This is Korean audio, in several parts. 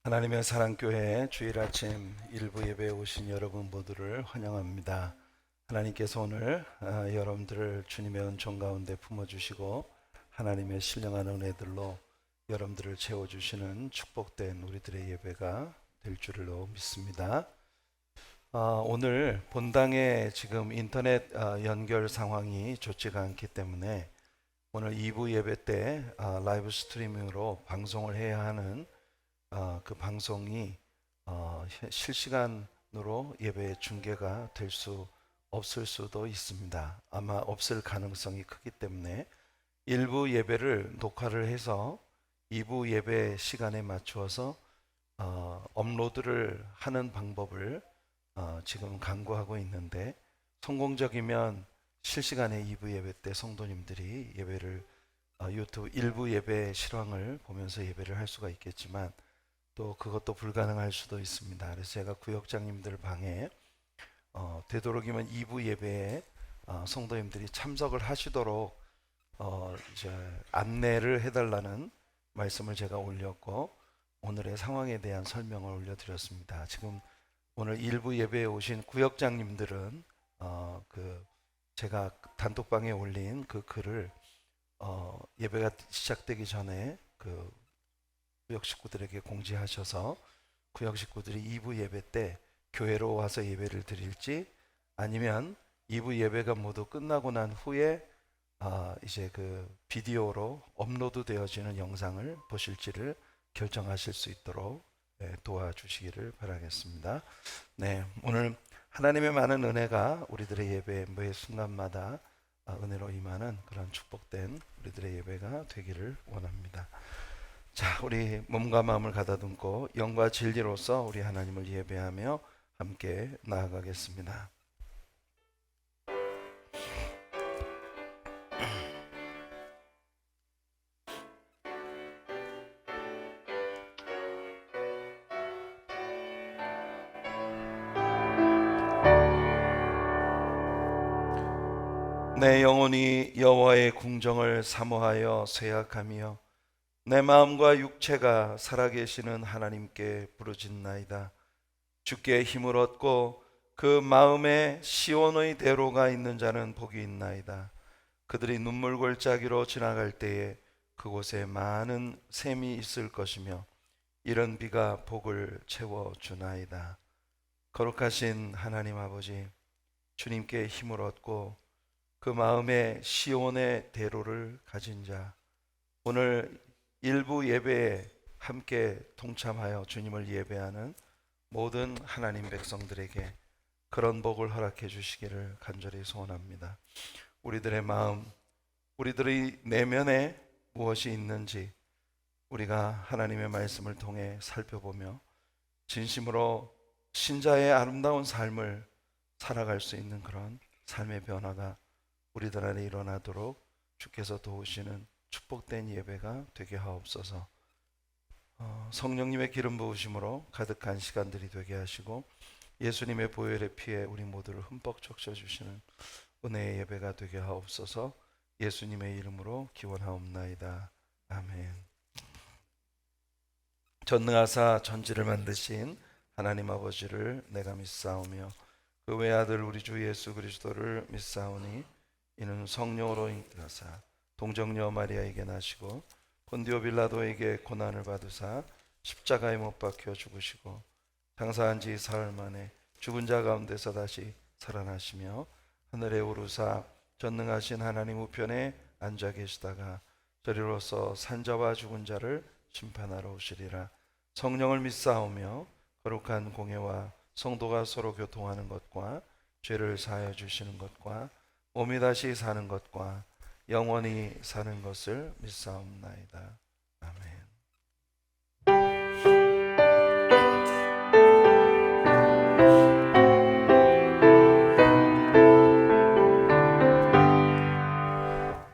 하나님의 사랑교회 주일 아침 일부 예배에 오신 여러분 모두를 환영합니다. 하나님께서 오늘 여러분들을 주님의 은총 가운데 품어주시고 하나님의 신령한 은혜들로 여러분들을 채워주시는 축복된 우리들의 예배가 될 줄로 믿습니다. 오늘 본당에 지금 인터넷 연결 상황이 좋지가 않기 때문에 오늘 2부 예배 때 라이브 스트리밍으로 방송을 해야 하는 그 방송이 실시간으로 예배 중계가 될 수 없을 수도 있습니다. 아마 없을 가능성이 크기 때문에 일부 예배를 녹화를 해서 2부 예배 시간에 맞추어서 업로드를 하는 방법을 지금 강구하고 있는데, 성공적이면 실시간에 2부 예배 때 성도님들이 예배를 유튜브 일부 예배 실황을 보면서 예배를 할 수가 있겠지만 또 그것도 불가능할 수도 있습니다. 그래서 제가 구역장님들 방에 되도록이면 2부 예배에 성도님들이 참석을 하시도록 이제 안내를 해달라는 말씀을 제가 올렸고, 오늘의 상황에 대한 설명을 올려드렸습니다. 지금 오늘 일부 예배에 오신 구역장님들은 제가 단톡방에 올린 그 글을 예배가 시작되기 전에 구역 식구들에게 공지하셔서 구역 식구들이 2부 예배 때 교회로 와서 예배를 드릴지, 아니면 2부 예배가 모두 끝나고 난 후에 이제 그 비디오로 업로드 되어지는 영상을 보실지를 결정하실 수 있도록 도와주시기를 바라겠습니다. 네, 오늘 하나님의 많은 은혜가 우리들의 예배 매 순간마다 은혜로 임하는 그런 축복된 우리들의 예배가 되기를 원합니다. 자, 우리 몸과 마음을 가다듬고 영과 진리로서 우리 하나님을 예배하며 함께 나아가겠습니다. 내 영혼이 여호와의 궁정을 사모하여 쇠약하며 내 마음과 육체가 살아계시는 하나님께 부르짖나이다. 주께 힘을 얻고 그 마음에 시온의 대로가 있는 자는 복이 있나이다. 그들이 눈물 골짜기로 지나갈 때에 그곳에 많은 샘이 있을 것이며 이런 비가 복을 채워주나이다. 거룩하신 하나님 아버지, 주님께 힘을 얻고 그 마음에 시온의 대로를 가진 자, 오늘 일부 예배에 함께 동참하여 주님을 예배하는 모든 하나님 백성들에게 그런 복을 허락해 주시기를 간절히 소원합니다. 우리들의 마음, 우리들의 내면에 무엇이 있는지 우리가 하나님의 말씀을 통해 살펴보며 진심으로 신자의 아름다운 삶을 살아갈 수 있는 그런 삶의 변화가 우리들 안에 일어나도록 주께서 도우시는 축복된 예배가 되게 하옵소서. 성령님의 기름 부으심으로 가득한 시간들이 되게 하시고 예수님의 보혈의 피에 우리 모두를 흠뻑 적셔주시는 은혜의 예배가 되게 하옵소서. 예수님의 이름으로 기원하옵나이다. 아멘. 전능하사 전지를 만드신 하나님 아버지를 내가 믿사오며 그 외아들 우리 주 예수 그리스도를 믿사오니 이는 성령으로 인하사 동정녀 마리아에게 나시고 본디오 빌라도에게 고난을 받으사 십자가에 못 박혀 죽으시고 장사한 지 사흘 만에 죽은 자 가운데서 다시 살아나시며 하늘에 오르사 전능하신 하나님 우편에 앉아 계시다가 저리로서 산자와 죽은 자를 심판하러 오시리라. 성령을 믿사오며 거룩한 공예와 성도가 서로 교통하는 것과 죄를 사하여 주시는 것과 몸이 다시 사는 것과 영원히 사는 것을 믿사옵나이다. 아멘.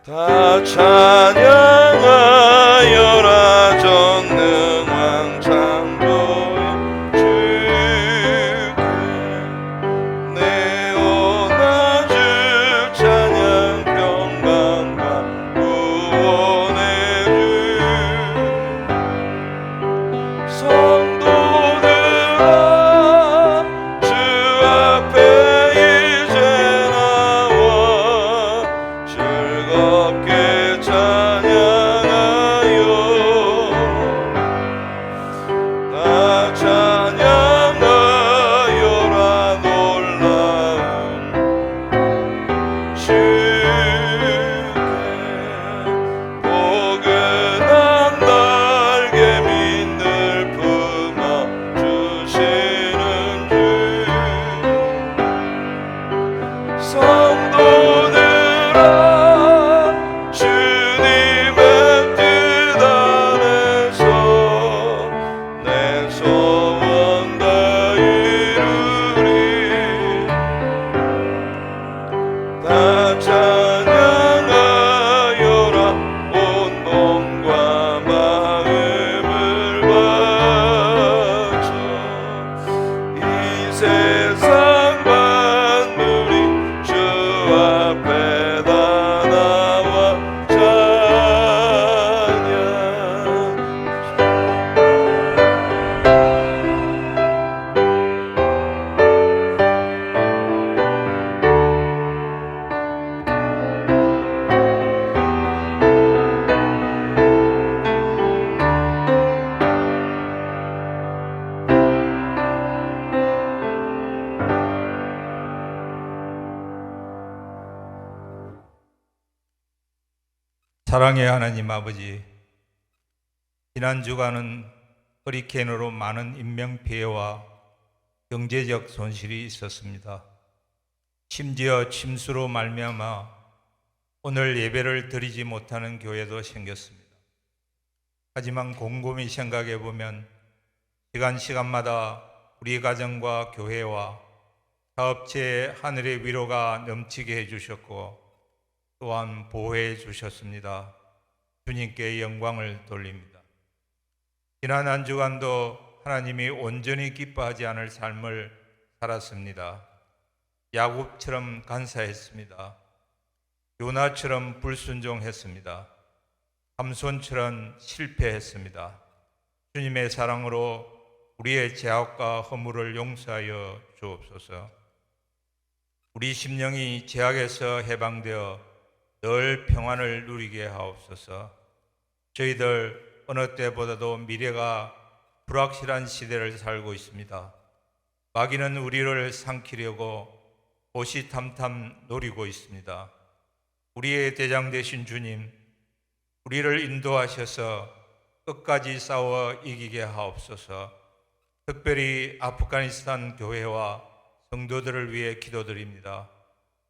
다 찬양하여라 전능왕 창조의 주께 내 원하줄 찬양 평강과 구원의 주 성도 사랑의 하나님 아버지, 지난 주간은 허리케인으로 많은 인명피해와 경제적 손실이 있었습니다. 심지어 침수로 말미암아 오늘 예배를 드리지 못하는 교회도 생겼습니다. 하지만 곰곰이 생각해 보면 시간마다 우리 가정과 교회와 사업체에 하늘의 위로가 넘치게 해주셨고 또한 보호해 주셨습니다. 주님께 영광을 돌립니다. 지난 한 주간도 하나님이 온전히 기뻐하지 않을 삶을 살았습니다. 야곱처럼 간사했습니다. 요나처럼 불순종했습니다. 삼손처럼 실패했습니다. 주님의 사랑으로 우리의 죄악과 허물을 용서하여 주옵소서. 우리 심령이 죄악에서 해방되어 늘 평안을 누리게 하옵소서. 저희들 어느 때보다도 미래가 불확실한 시대를 살고 있습니다. 마귀는 우리를 삼키려고 호시탐탐 노리고 있습니다. 우리의 대장 되신 주님, 우리를 인도하셔서 끝까지 싸워 이기게 하옵소서. 특별히 아프가니스탄 교회와 성도들을 위해 기도드립니다.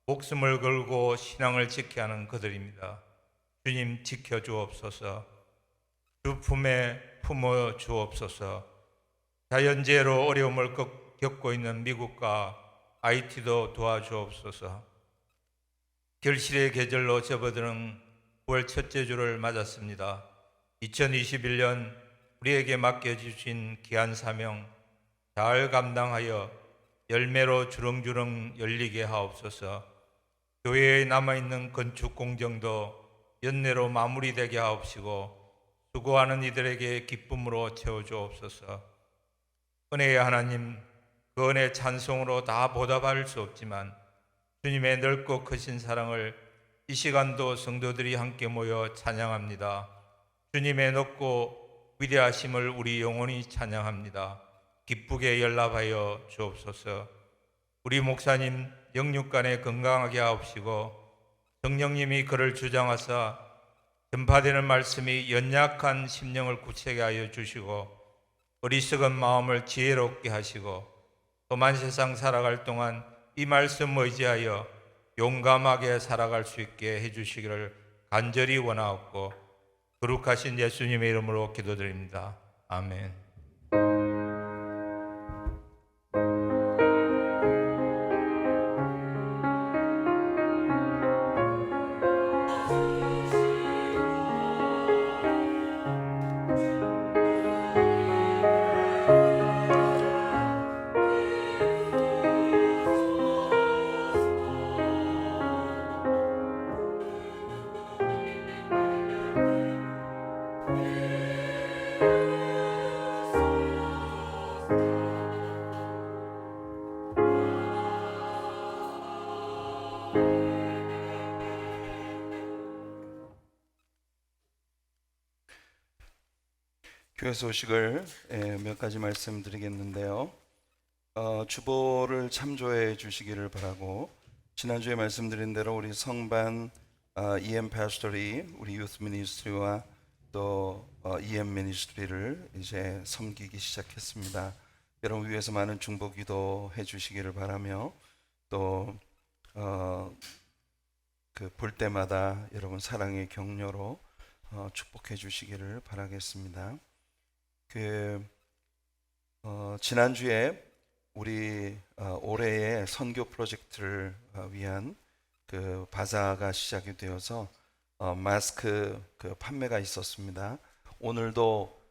목숨을 걸고 신앙을 지켜야 하는 그들입니다. 주님 지켜주옵소서. 주 품에 품어 주옵소서. 자연재해로 어려움을 겪고 있는 미국과 IT도 도와주옵소서. 결실의 계절로 접어드는 9월 첫째 주를 맞았습니다. 2021년 우리에게 맡겨주신 귀한 사명 잘 감당하여 열매로 주렁주렁 열리게 하옵소서. 교회에 남아있는 건축 공정도 연내로 마무리되게 하옵시고 수고하는 이들에게 기쁨으로 채워주옵소서. 은혜의 하나님, 그 은혜 찬송으로 다 보답할 수 없지만 주님의 넓고 크신 사랑을 이 시간도 성도들이 함께 모여 찬양합니다. 주님의 높고 위대하심을 우리 영원히 찬양합니다. 기쁘게 연락하여 주옵소서. 우리 목사님 영육간에 건강하게 하옵시고 성령님이 그를 주장하사 전파되는 말씀이 연약한 심령을 굳세게 하여 주시고 어리석은 마음을 지혜롭게 하시고 험한 세상 살아갈 동안 이 말씀 의지하여 용감하게 살아갈 수 있게 해주시기를 간절히 원하옵고 거룩하신 예수님의 이름으로 기도드립니다. 아멘. 교회 소식을 몇 가지 말씀드리겠는데요. 주보를 참조해 주시기를 바라고, 지난주에 말씀드린 대로 우리 성반 EM 패스터리 우리 유스 미니스트리와 또 EM 미니스트리를 이제 섬기기 시작했습니다. 여러분 위해서 많은 중보 기도해 주시기를 바라며 또 볼 때마다 여러분 사랑의 격려로 축복해 주시기를 바라겠습니다. 지난주에 우리 올해의 선교 프로젝트를 위한 그 바자가 시작이 되어서 마스크 판매가 있었습니다. 오늘도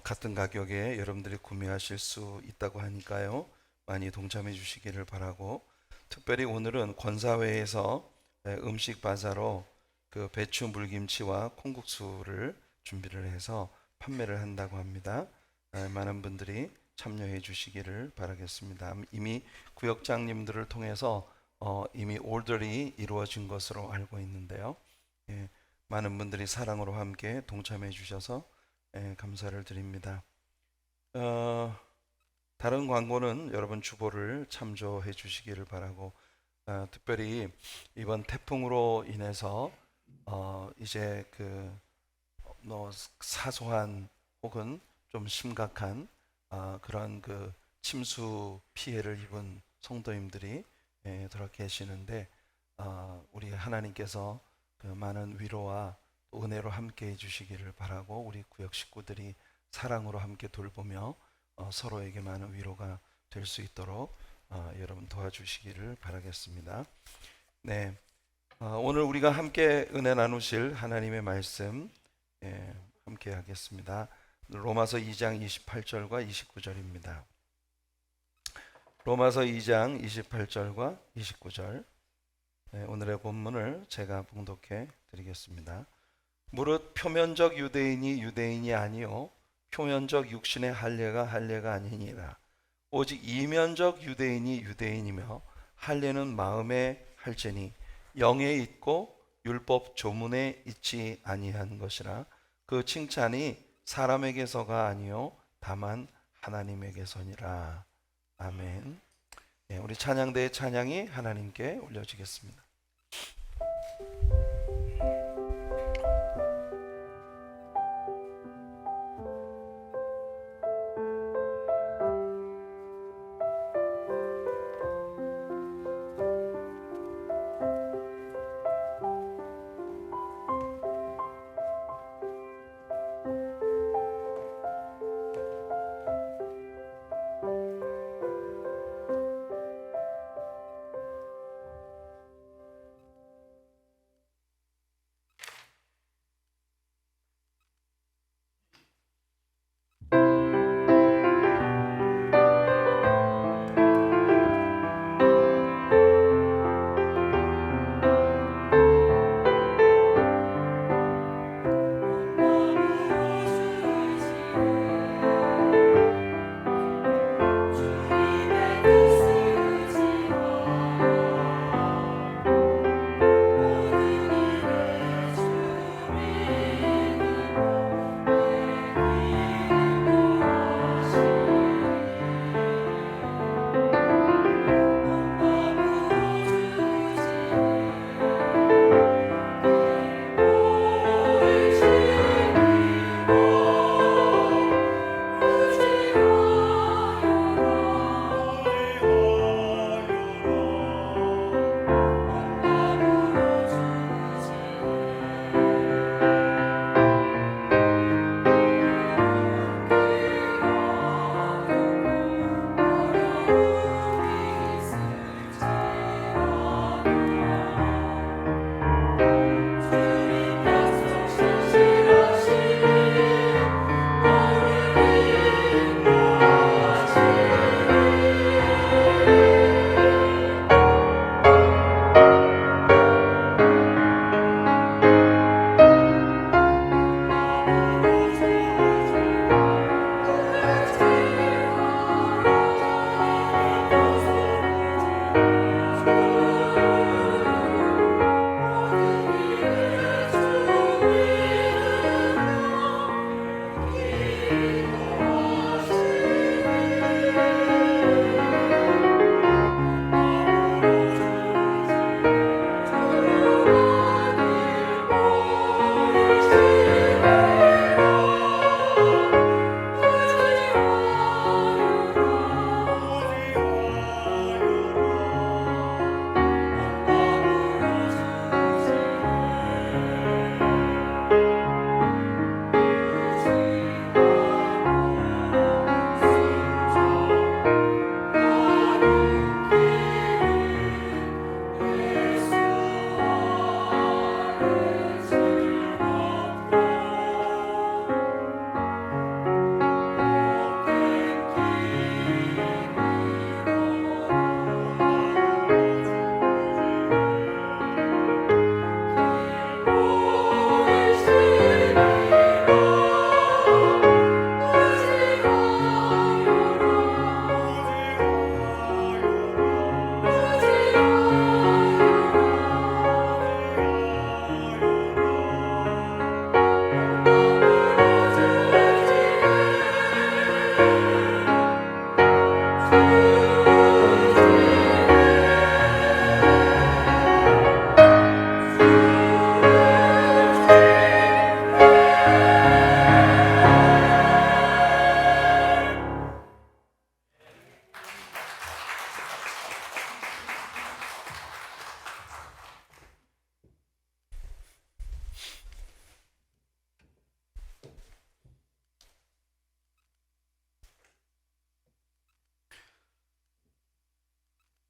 같은 가격에 여러분들이 구매하실 수 있다고 하니까요, 많이 동참해 주시기를 바라고, 특별히 오늘은 권사회에서 음식 바자로 그 배추 물김치와 콩국수를 준비를 해서 판매를 한다고 합니다. 많은 분들이 참여해 주시기를 바라겠습니다. 이미 구역장님들을 통해서 이미 올더리 이루어진 것으로 알고 있는데요. 많은 분들이 사랑으로 함께 동참해 주셔서 감사를 드립니다. 다른 광고는 여러분 주보를 참조해 주시기를 바라고, 특별히 이번 태풍으로 인해서 이제 사소한 혹은 좀 심각한 그런 침수 피해를 입은 성도님들이 들어 계시는데, 우리 하나님께서 그 많은 위로와 은혜로 함께 해주시기를 바라고, 우리 구역 식구들이 사랑으로 함께 돌보며 서로에게 많은 위로가 될 수 있도록 여러분 도와주시기를 바라겠습니다. 네, 오늘 우리가 함께 은혜 나누실 하나님의 말씀 함께 하겠습니다. 로마서 2장 28절과 29절입니다. 로마서 2장 28절과 29절, 오늘의 본문을 제가 봉독해 드리겠습니다. 무릇 표면적 유대인이 유대인이 아니요 표면적 육신의 할례가 할례가 아니니라. 오직 이면적 유대인이 유대인이며 할례는 마음에 할지니 영에 있고 율법 조문에 있지 아니한 것이라. 그 칭찬이 사람에게서가 아니요 다만 하나님에게서니라. 아멘. 우리 찬양대의 찬양이 하나님께 올려지겠습니다.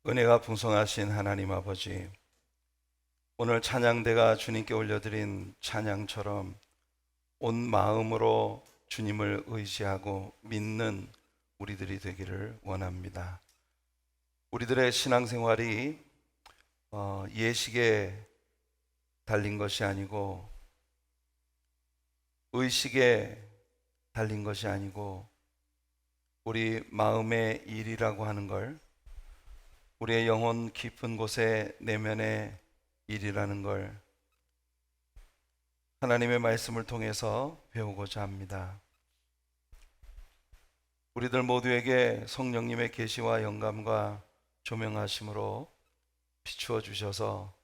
은혜가 풍성하신 하나님 아버지, 오늘 찬양대가 주님께 올려드린 찬양처럼 온 마음으로 주님을 의지하고 믿는 우리들이 되기를 원합니다. 우리들의 신앙생활이 예식에 달린 것이 아니고 의식에 달린 것이 아니고 우리 마음의 일이라고 하는 걸, 우리의 영혼 깊은 곳의 내면의 일이라는 걸 하나님의 말씀을 통해서 배우고자 합니다. 우리들 모두에게 성령님의 계시와 영감과 조명하심으로 비추어 주셔서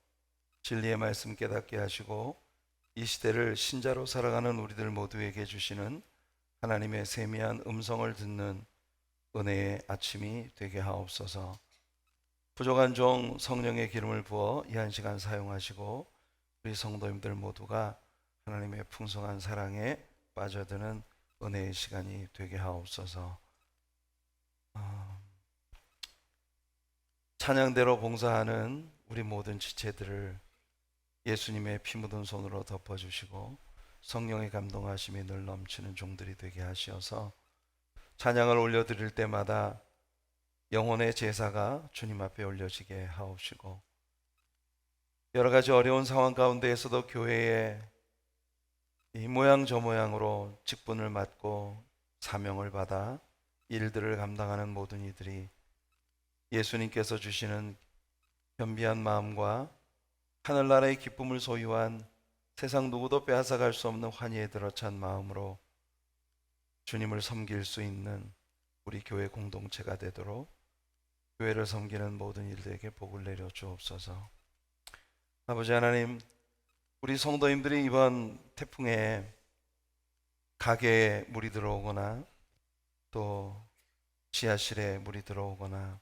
진리의 말씀 깨닫게 하시고 이 시대를 신자로 살아가는 우리들 모두에게 주시는 하나님의 세미한 음성을 듣는 은혜의 아침이 되게 하옵소서. 부족한 종 성령의 기름을 부어 이 한 시간 사용하시고 우리 성도님들 모두가 하나님의 풍성한 사랑에 빠져드는 은혜의 시간이 되게 하옵소서. 찬양대로 봉사하는 우리 모든 지체들을 예수님의 피 묻은 손으로 덮어주시고 성령의 감동하심이 늘 넘치는 종들이 되게 하시어서 찬양을 올려드릴 때마다 영혼의 제사가 주님 앞에 올려지게 하옵시고, 여러 가지 어려운 상황 가운데에서도 교회에 이 모양 저 모양으로 직분을 맡고 사명을 받아 일들을 감당하는 모든 이들이 예수님께서 주시는 겸비한 마음과 하늘나라의 기쁨을 소유한 세상 누구도 빼앗아갈 수 없는 환희에 들어찬 마음으로 주님을 섬길 수 있는 우리 교회 공동체가 되도록 교회를 섬기는 모든 일들에게 복을 내려 주옵소서. 아버지 하나님, 우리 성도님들이 이번 태풍에 가게에 물이 들어오거나 또 지하실에 물이 들어오거나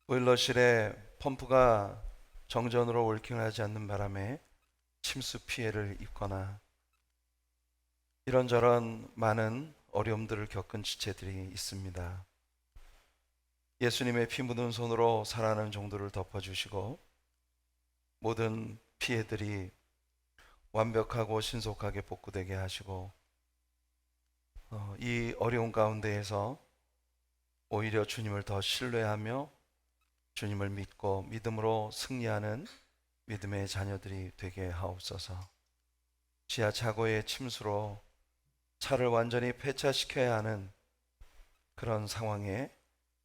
보일러실에 펌프가 정전으로 월킹하지 않는 바람에 침수 피해를 입거나 이런저런 많은 어려움들을 겪은 지체들이 있습니다. 예수님의 피 묻은 손으로 살아나는 종들을 덮어주시고 모든 피해들이 완벽하고 신속하게 복구되게 하시고 이 어려운 가운데에서 오히려 주님을 더 신뢰하며 주님을 믿고 믿음으로 승리하는 믿음의 자녀들이 되게 하옵소서. 지하 차고의 침수로 차를 완전히 폐차시켜야 하는 그런 상황에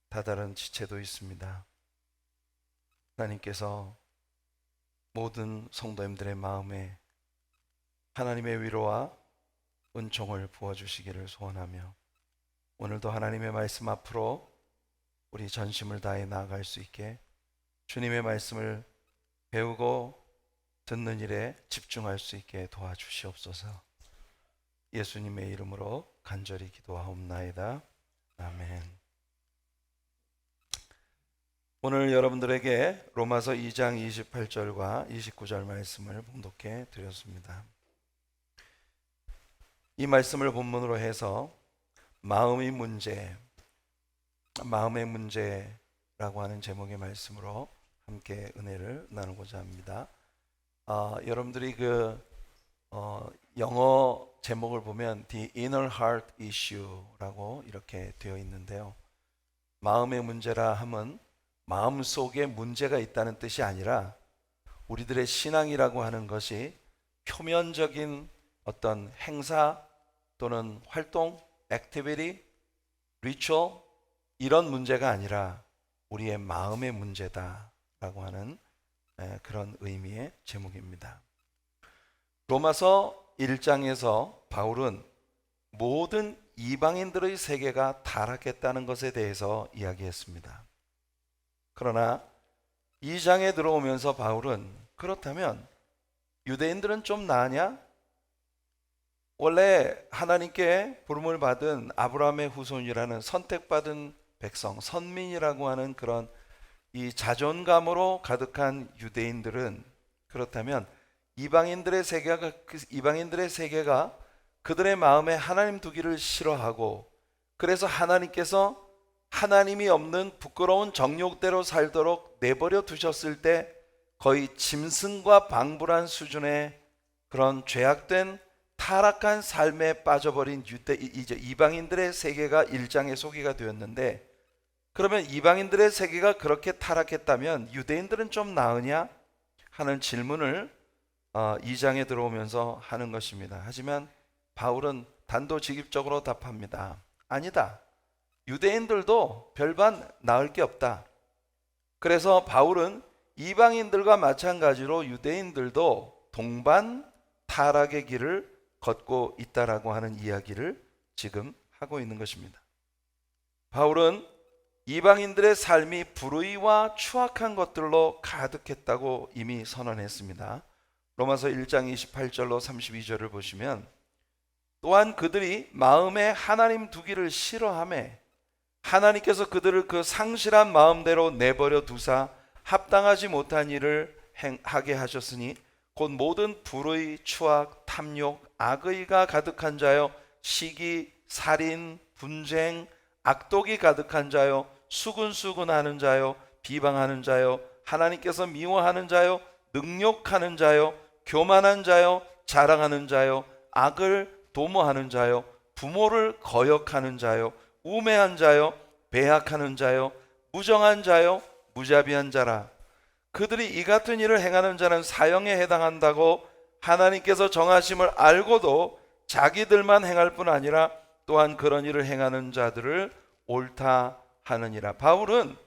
다다른 지체도 있습니다. 하나님께서 모든 성도님들의 마음에 하나님의 위로와 은총을 부어주시기를 소원하며 오늘도 하나님의 말씀 앞으로 우리 전심을 다해 나아갈 수 있게 주님의 말씀을 배우고 듣는 일에 집중할 수 있게 도와주시옵소서. 예수님의 이름으로 간절히 기도하옵나이다. 아멘. 오늘 여러분들에게 로마서 2장 28절과 29절 말씀을 봉독해 드렸습니다. 이 말씀을 본문으로 해서 마음의 문제라고 하는 제목의 말씀으로 함께 은혜를 나누고자 합니다. 여러분들이 영어 제목을 보면 The Inner Heart Issue라고 이렇게 되어 있는데요. 마음의 문제라 함은 마음 속에 문제가 있다는 뜻이 아니라 우리들의 신앙이라고 하는 것이 표면적인 어떤 행사 또는 활동, 액티비티, 리추얼 이런 문제가 아니라 우리의 마음의 문제다라고 하는 그런 의미의 제목입니다. 로마서 1장에서 바울은 모든 이방인들의 세계가 타락했다는 것에 대해서 이야기했습니다. 그러나 2장에 들어오면서 바울은 그렇다면 유대인들은 좀 나으냐? 원래 하나님께 부름을 받은 아브라함의 후손이라는 선택받은 백성, 선민이라고 하는 그런 이 자존감으로 가득한 유대인들은 그렇다면 이방인들의 세계가 그들의 마음에 하나님 두기를 싫어하고 그래서 하나님께서 하나님이 없는 부끄러운 정욕대로 살도록 내버려 두셨을 때 거의 짐승과 방불한 수준의 그런 죄악된 타락한 삶에 빠져버린 이제 이방인들의 세계가 1장의 소개가 되었는데, 그러면 이방인들의 세계가 그렇게 타락했다면 유대인들은 좀 나으냐 하는 질문을 2장에 들어오면서 하는 것입니다. 하지만 바울은 단도직입적으로 답합니다. 아니다. 유대인들도 별반 나을 게 없다. 그래서 바울은 이방인들과 마찬가지로 유대인들도 동반 타락의 길을 걷고 있다라고 하는 이야기를 지금 하고 있는 것입니다. 바울은 이방인들의 삶이 불의와 추악한 것들로 가득했다고 이미 선언했습니다. 로마서 1장 28절로 32절을 보시면, 또한 그들이 마음에 하나님 두기를 싫어하며 하나님께서 그들을 그 상실한 마음대로 내버려 두사 합당하지 못한 일을 하게 하셨으니 곧 모든 불의, 추악, 탐욕, 악의가 가득한 자요, 시기, 살인, 분쟁, 악독이 가득한 자요, 수근수근하는 자요, 비방하는 자요, 하나님께서 미워하는 자요, 능욕하는 자요, 교만한 자요, 자랑하는 자요, 악을 도모하는 자요, 부모를 거역하는 자요, 우매한 자요, 배약하는 자요, 무정한 자요, 무자비한 자라. 그들이 이 같은 일을 행하는 자는 사형에 해당한다고 하나님께서 정하심을 알고도 자기들만 행할 뿐 아니라 또한 그런 일을 행하는 자들을 옳다 하느니라. 바울은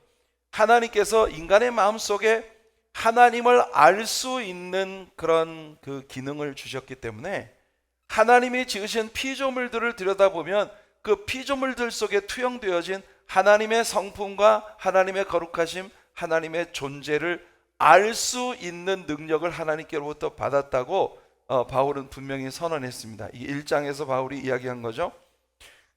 하나님께서 인간의 마음속에 하나님을 알 수 있는 그런 그 기능을 주셨기 때문에 하나님이 지으신 피조물들을 들여다보면 그 피조물들 속에 투영되어진 하나님의 성품과 하나님의 거룩하심, 하나님의 존재를 알 수 있는 능력을 하나님께로부터 받았다고 바울은 분명히 선언했습니다. 이 1장에서 바울이 이야기한 거죠.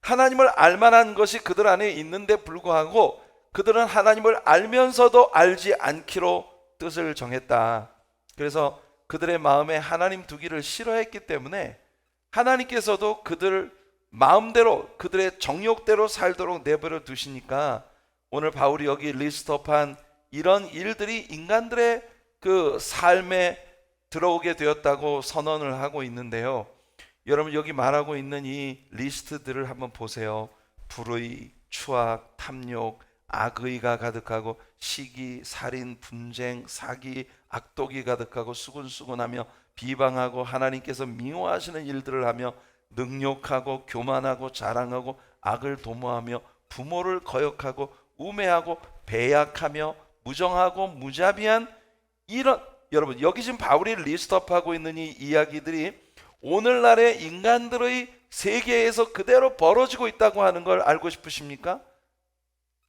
하나님을 알만한 것이 그들 안에 있는데 불구하고 그들은 하나님을 알면서도 알지 않기로 뜻을 정했다. 그래서 그들의 마음에 하나님 두기를 싫어했기 때문에 하나님께서도 그들 마음대로 그들의 정욕대로 살도록 내버려 두시니까 오늘 바울이 여기 리스트업한 이런 일들이 인간들의 그 삶에 들어오게 되었다고 선언을 하고 있는데요. 여러분, 여기 말하고 있는 이 리스트들을 한번 보세요. 불의, 추악, 탐욕, 악의가 가득하고 시기, 살인, 분쟁, 사기, 악독이 가득하고 수근수근하며 비방하고 하나님께서 미워하시는 일들을 하며 능욕하고 교만하고 자랑하고 악을 도모하며 부모를 거역하고 우매하고 배약하며 무정하고 무자비한 이런, 여러분 여기 지금 바울이 리스트업하고 있는 이 이야기들이 오늘날의 인간들의 세계에서 그대로 벌어지고 있다고 하는 걸 알고 싶으십니까?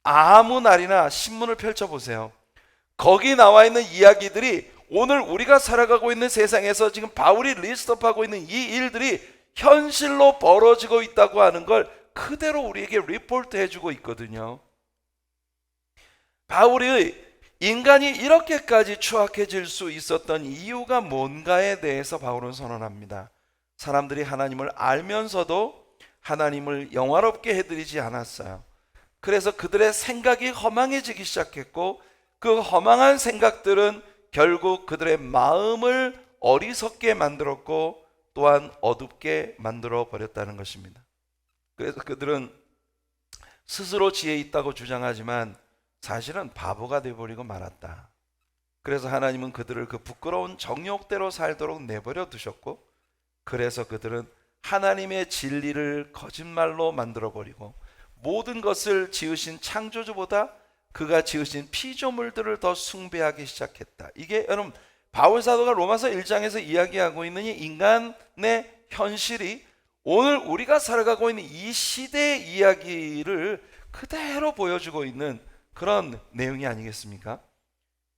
아무 날이나 신문을 펼쳐보세요. 거기 나와 있는 이야기들이 오늘 우리가 살아가고 있는 세상에서 지금 바울이 리스트업하고 있는 이 일들이 현실로 벌어지고 있다고 하는 걸 그대로 우리에게 리포트 해주고 있거든요. 바울이 인간이 이렇게까지 추악해질 수 있었던 이유가 뭔가에 대해서 바울은 선언합니다. 사람들이 하나님을 알면서도 하나님을 영화롭게 해드리지 않았어요. 그래서 그들의 생각이 허망해지기 시작했고 그 허망한 생각들은 결국 그들의 마음을 어리석게 만들었고 또한 어둡게 만들어 버렸다는 것입니다. 그래서 그들은 스스로 지혜 있다고 주장하지만 사실은 바보가 되어버리고 말았다. 그래서 하나님은 그들을 그 부끄러운 정욕대로 살도록 내버려 두셨고, 그래서 그들은 하나님의 진리를 거짓말로 만들어버리고 모든 것을 지으신 창조주보다 그가 지으신 피조물들을 더 숭배하기 시작했다. 이게 여러분 바울 사도가 로마서 1장에서 이야기하고 있는 이 인간의 현실이 오늘 우리가 살아가고 있는 이 시대의 이야기를 그대로 보여주고 있는 그런 내용이 아니겠습니까?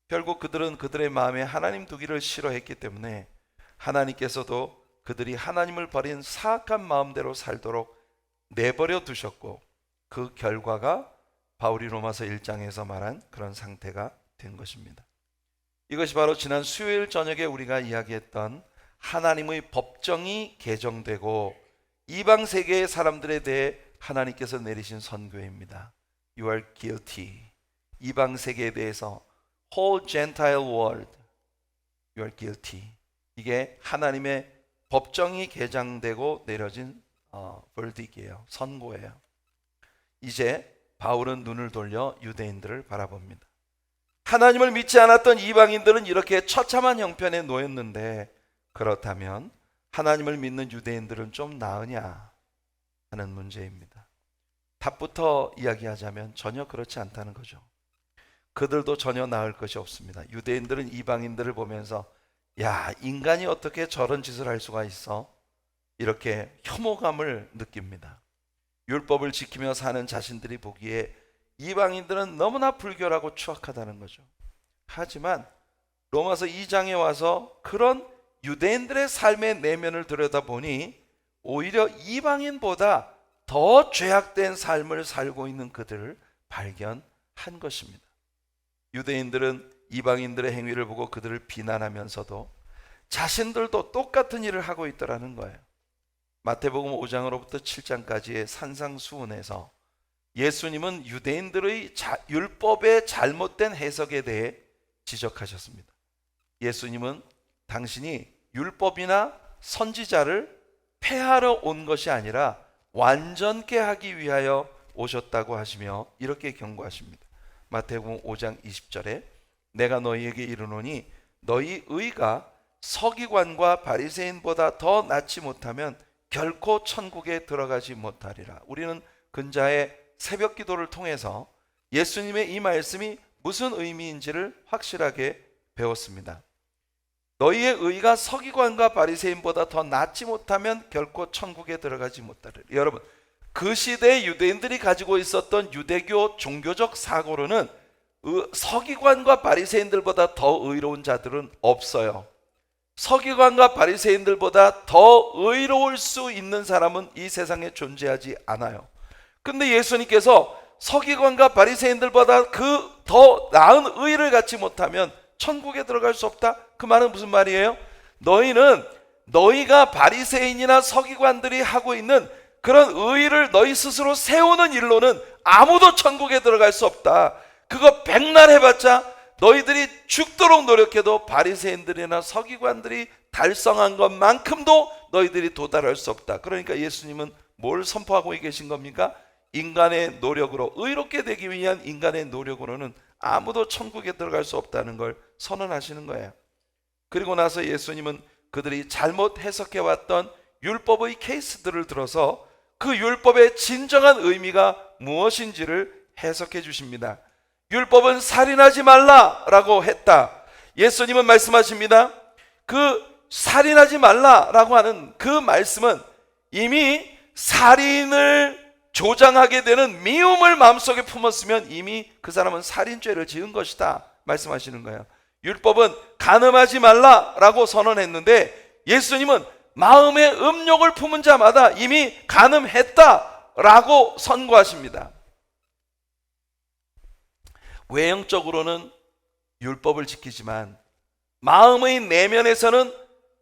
결국 그들은 그들의 마음에 하나님 두기를 싫어했기 때문에 하나님께서도 그들이 하나님을 버린 사악한 마음대로 살도록 내버려 두셨고, 그 결과가 바울이 로마서 1장에서 말한 그런 상태가 된 것입니다. 이것이 바로 지난 수요일 저녁에 우리가 이야기했던 하나님의 법정이 개정되고 이방 세계의 사람들에 대해 하나님께서 내리신 선교입니다. You are guilty. 이방 세계에 대해서 whole Gentile world, you are guilty. 이게 하나님의 법정이 개장되고 내려진 verdict이에요. 선고예요. 이제 바울은 눈을 돌려 유대인들을 바라봅니다. 하나님을 믿지 않았던 이방인들은 이렇게 처참한 형편에 놓였는데, 그렇다면 하나님을 믿는 유대인들은 좀 나으냐 하는 문제입니다. 답부터 이야기하자면 전혀 그렇지 않다는 거죠. 그들도 전혀 나을 것이 없습니다. 유대인들은 이방인들을 보면서 야, 인간이 어떻게 저런 짓을 할 수가 있어? 이렇게 혐오감을 느낍니다. 율법을 지키며 사는 자신들이 보기에 이방인들은 너무나 불결하고 추악하다는 거죠. 하지만 로마서 2장에 와서 그런 유대인들의 삶의 내면을 들여다보니 오히려 이방인보다 더 죄악된 삶을 살고 있는 그들을 발견한 것입니다. 유대인들은 이방인들의 행위를 보고 그들을 비난하면서도 자신들도 똑같은 일을 하고 있더라는 거예요. 마태복음 5장으로부터 7장까지의 산상수훈에서 예수님은 유대인들의 율법의 잘못된 해석에 대해 지적하셨습니다. 예수님은 당신이 율법이나 선지자를 폐하러 온 것이 아니라 완전케 하기 위하여 오셨다고 하시며 이렇게 경고하십니다. 마태복음 5장 20절에 내가 너희에게 이르노니 너희 의가 서기관과 바리새인보다 더 낫지 못하면 결코 천국에 들어가지 못하리라. 우리는 근자의 새벽 기도를 통해서 예수님의 이 말씀이 무슨 의미인지를 확실하게 배웠습니다. 너희의 의가 서기관과 바리새인보다 더 낫지 못하면 결코 천국에 들어가지 못하리라. 여러분, 그 시대의 유대인들이 가지고 있었던 유대교 종교적 사고로는 서기관과 바리새인들보다 더 의로운 자들은 없어요. 서기관과 바리새인들보다 더 의로울 수 있는 사람은 이 세상에 존재하지 않아요. 근데 예수님께서 서기관과 바리새인들보다 그 더 나은 의를 갖지 못하면 천국에 들어갈 수 없다. 그 말은 무슨 말이에요? 너희가 바리새인이나 서기관들이 하고 있는 그런 의를 너희 스스로 세우는 일로는 아무도 천국에 들어갈 수 없다. 그거 백날 해봤자 너희들이 죽도록 노력해도 바리새인들이나 서기관들이 달성한 것만큼도 너희들이 도달할 수 없다. 그러니까 예수님은 뭘 선포하고 계신 겁니까? 인간의 노력으로, 의롭게 되기 위한 인간의 노력으로는 아무도 천국에 들어갈 수 없다는 걸 선언하시는 거예요. 그리고 나서 예수님은 그들이 잘못 해석해왔던 율법의 케이스들을 들어서 그 율법의 진정한 의미가 무엇인지를 해석해 주십니다. 율법은 살인하지 말라라고 했다. 예수님은 말씀하십니다. 그 살인하지 말라라고 하는 그 말씀은 이미 살인을 조장하게 되는 미움을 마음속에 품었으면 이미 그 사람은 살인죄를 지은 것이다 말씀하시는 거예요. 율법은 간음하지 말라라고 선언했는데 예수님은 마음의 음욕을 품은 자마다 이미 간음했다라고 선고하십니다. 외형적으로는 율법을 지키지만 마음의 내면에서는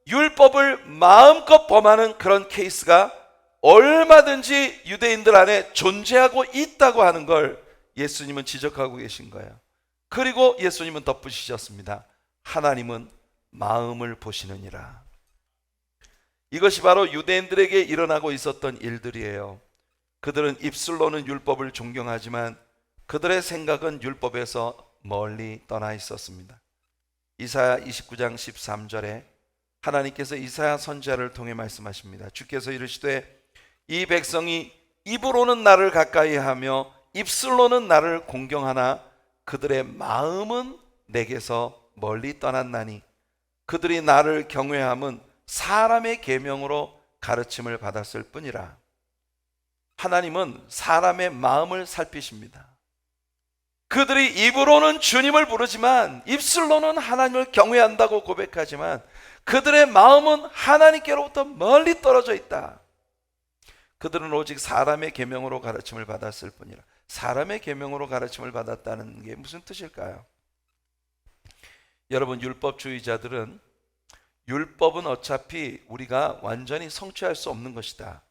율법을 마음껏 범하는 그런 케이스가 얼마든지 유대인들 안에 존재하고 있다고 하는 걸 예수님은 지적하고 계신 거예요. 그리고 예수님은 덧붙이셨습니다. 하나님은 마음을 보시느니라. 이것이 바로 유대인들에게 일어나고 있었던 일들이에요. 그들은 입술로는 율법을 존경하지만 그들의 생각은 율법에서 멀리 떠나 있었습니다. 이사야 29장 13절에 하나님께서 이사야 선지자를 통해 말씀하십니다. 주께서 이르시되 이 백성이 입으로는 나를 가까이하며 입술로는 나를 공경하나 그들의 마음은 내게서 멀리 떠났나니 그들이 나를 경외함은 사람의 계명으로 가르침을 받았을 뿐이라. 하나님은 사람의 마음을 살피십니다. 그들이 입으로는 주님을 부르지만 입술로는 하나님을 경외한다고 고백하지만 그들의 마음은 하나님께로부터 멀리 떨어져 있다. 그들은 오직 사람의 계명으로 가르침을 받았을 뿐이라. 사람의 계명으로 가르침을 받았다는 게 무슨 뜻일까요? 여러분, 율법주의자들은 율법은 어차피 우리가 완전히 성취할 수 없는 것이다.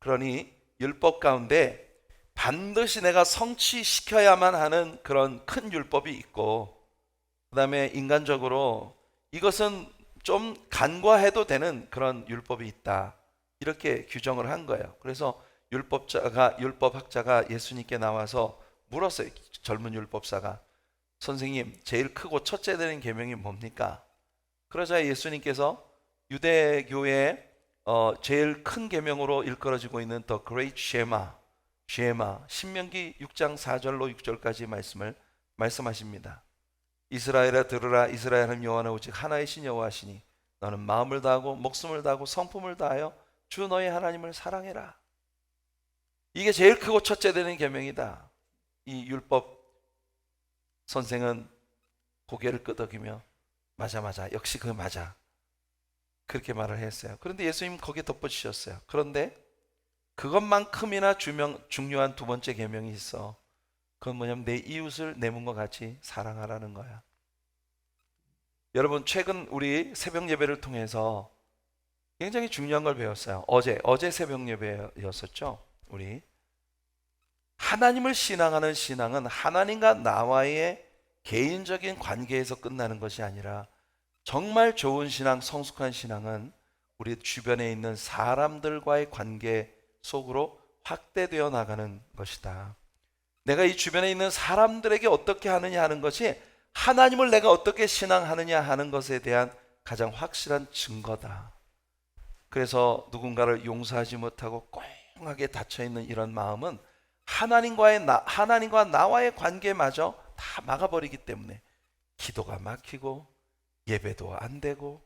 그러니 율법 가운데 반드시 내가 성취시켜야만 하는 그런 큰 율법이 있고, 그 다음에 인간적으로 이것은 좀 간과해도 되는 그런 율법이 있다, 이렇게 규정을 한 거예요. 그래서 율법학자가 예수님께 나와서 물었어요. 젊은 율법사가, 선생님, 제일 크고 첫째 되는 계명이 뭡니까? 그러자 예수님께서 유대교의 제일 큰 계명으로 일컬어지고 있는 The Great Shema, 신명기 6장 4절로 6절까지 말씀하십니다. 이스라엘아 들으라. 이스라엘 하나님 여호와는 오직 하나의 신 여호와시니 너는 마음을 다하고 목숨을 다하고 성품을 다하여 주 너의 하나님을 사랑해라. 이게 제일 크고 첫째 되는 계명이다. 이 율법 선생은 고개를 끄덕이며 맞아, 역시 그거 맞아, 그렇게 말을 했어요. 그런데 예수님 거기에 덧붙이셨어요. 그런데 그것만큼이나 중요한 두 번째 계명이 있어. 그건 뭐냐면 내 이웃을 내 몸과 같이 사랑하라는 거야. 여러분, 최근 우리 새벽 예배를 통해서 굉장히 중요한 걸 배웠어요. 어제 새벽 예배였었죠. 우리 하나님을 신앙하는 신앙은 하나님과 나와의 개인적인 관계에서 끝나는 것이 아니라, 정말 좋은 신앙, 성숙한 신앙은 우리 주변에 있는 사람들과의 관계 속으로 확대되어 나가는 것이다. 내가 이 주변에 있는 사람들에게 어떻게 하느냐 하는 것이 하나님을 내가 어떻게 신앙하느냐 하는 것에 대한 가장 확실한 증거다. 그래서 누군가를 용서하지 못하고 꽁하게 닫혀있는 이런 마음은 하나님과 나와의 관계마저 다 막아버리기 때문에 기도가 막히고 예배도 안 되고,